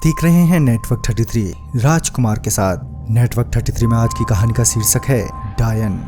देख रहे हैं नेटवर्क 33 राजकुमार के साथ। नेटवर्क 33 में आज की कहानी का शीर्षक है डायन।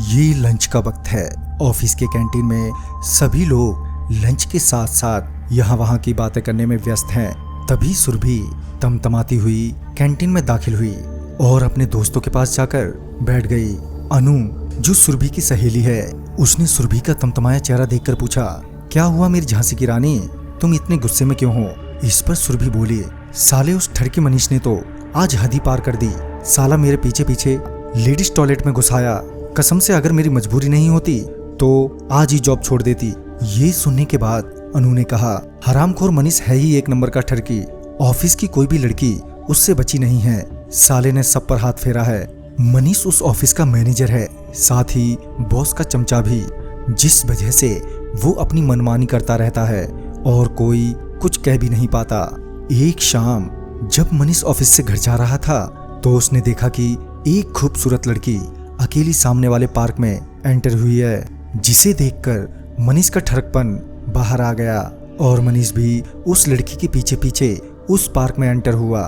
ये लंच का वक्त है। ऑफिस के कैंटीन में सभी लोग लंच के साथ साथ यहाँ वहाँ की बातें करने में व्यस्त हैं। तभी सुरभि तमतमाती हुई कैंटीन में दाखिल हुई और अपने दोस्तों के पास जाकर बैठ गई। अनु, जो सुरभि की सहेली है, उसने सुरभि का तमतमाया चेहरा देखकर पूछा, क्या हुआ मेरी झांसी की रानी, तुम इतने गुस्से में क्यों हो? इस पर सुरभि बोली, साले उस ठरकी मनीष ने तो आज हद ही पार कर दी। साला मेरे पीछे पीछे लेडीज टॉयलेट में घुसाया। कसम से अगर मेरी मजबूरी नहीं होती तो आज ही जॉब छोड़ देती। ये सुनने के बाद अनु ने कहा, हरामखोर मनीष है ही एक नंबर का ठरकी। ऑफिस की कोई भी लड़की उससे बची नहीं है। साले ने सब पर हाथ फेरा है। मनीष उस ऑफिस का मैनेजर है, साथ ही बॉस का चमचा भी, जिस वजह से वो अपनी मनमानी करता रहता है और कोई कुछ कह भी नहीं पाता। एक शाम जब मनीष ऑफिस से घर जा रहा था तो उसने देखा कि एक खूबसूरत लड़की अकेली सामने वाले पार्क में एंटर हुई है, जिसे देखकर मनीष का ठरकपन बाहर आ गया और मनीष भी उस लड़की के पीछे पीछे उस पार्क में एंटर हुआ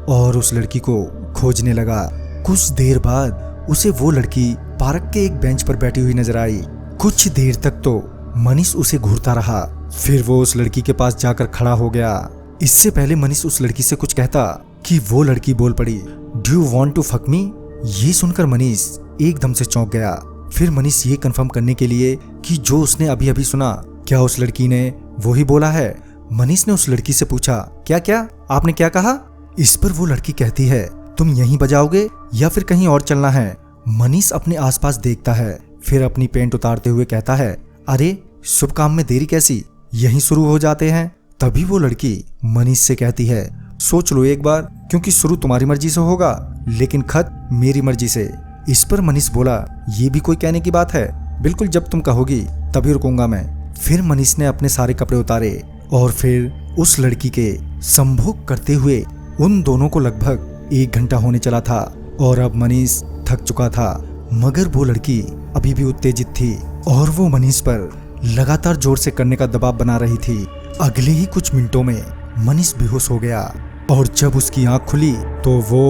और उस लड़की को खोजने लगा। कुछ देर बाद उसे वो लड़की पार्क के एक बेंच पर बैठी हुई नजर आई। कुछ देर तक तो मनीष उसे घूरता रहा, फिर वो उस लड़की के पास जाकर खड़ा हो गया। इससे पहले मनीष उस लड़की से कुछ कहता कि वो लड़की बोल पड़ी, do you want to fuck me? ये सुनकर मनीष एकदम से चौंक गया। फिर मनीष ये कंफर्म करने के लिए कि जो उसने अभी अभी सुना, क्या उस लड़की ने वो ही बोला है? मनीष ने उस लड़की से पूछा, क्या आपने क्या कहा? इस पर वो लड़की कहती है, तुम यहीं बजाओगे या फिर कहीं और चलना है? मनीष अपने आसपास देखता है, फिर अपनी पेंट उतारते हुए कहता है, अरे शुभ काम में देरी कैसी, यहीं शुरू हो जाते हैं। तभी वो लड़की मनीष से कहती है, सोच लो एक बार, क्योंकि शुरू तुम्हारी मर्जी से होगा लेकिन खत मेरी मर्जी से। इस पर मनीष बोला, ये भी कोई कहने की बात है? बिल्कुल, जब तुम कहोगी तभी रुकूंगा मैं। फिर मनीष ने अपने सारे कपड़े उतारे और फिर उस लड़की के संभोग करते हुए उन दोनों को लगभग 1 घंटा होने चला था और अब मनीष थक चुका था, मगर वो लड़की अभी भी उत्तेजित थी और वो मनीष पर लगातार जोर से करने का दबाव बना रही थी। अगले ही कुछ मिनटों में मनीष बेहोश हो गया और जब उसकी आंख खुली तो वो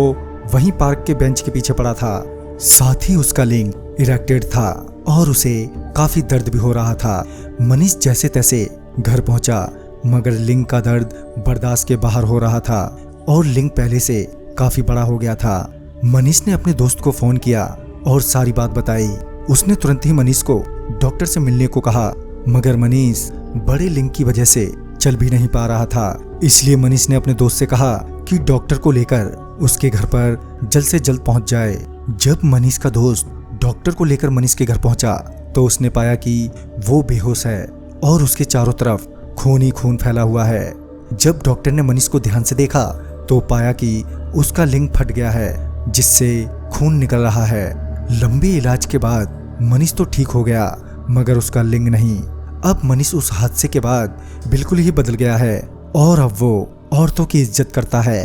वहीं पार्क के बेंच के पीछे पड़ा था। साथ ही उसका लिंग इरेक्टेड था और उसे काफी दर्द भी हो रहा था। मनीष जैसे तैसे घर पहुंचा, मगर लिंग का दर्द बर्दाश्त के बाहर हो रहा था और लिंग पहले से काफी बड़ा हो गया था। मनीष ने अपने दोस्त को फोन किया और सारी बात बताई। उसने तुरंत ही मनीष को डॉक्टर से मिलने को कहा, मगर मनीष बड़े लिंग की वजह से चल भी नहीं पा रहा था। इसलिए मनीष ने अपने दोस्त से कहा कि डॉक्टर को लेकर उसके घर पर जल्द से जल्द पहुंच जाए। जब मनीष का दोस्त डॉक्टर को लेकर मनीष के घर पहुंचा तो उसने पाया कि वो बेहोश है और उसके चारों तरफ खून ही खून फैला हुआ है। जब डॉक्टर ने मनीष को ध्यान से देखा तो पाया कि उसका लिंग फट गया है, जिससे खून निकल रहा है। लंबे इलाज के बाद मनीष तो ठीक हो गया, मगर उसका लिंग नहीं। अब मनीष उस हादसे के बाद बिल्कुल ही बदल गया है और अब वो औरतों की इज्जत करता है।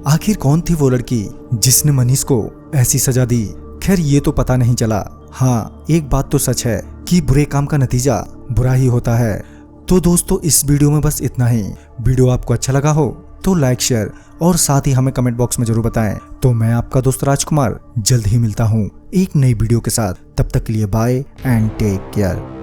आखिर कौन थी वो लड़की जिसने मनीष को ऐसी सजा दी? खैर ये तो पता नहीं चला। हाँ, एक बात तो सच है कि बुरे काम का नतीजा बुरा ही होता है। तो दोस्तों, इस वीडियो में बस इतना ही। वीडियो आपको अच्छा लगा हो तो लाइक, शेयर और साथ ही हमें कमेंट बॉक्स में जरूर बताएं। तो मैं आपका दोस्त राजकुमार जल्द ही मिलता हूँ एक नई वीडियो के साथ। तब तक के लिए बाय एंड टेक केयर।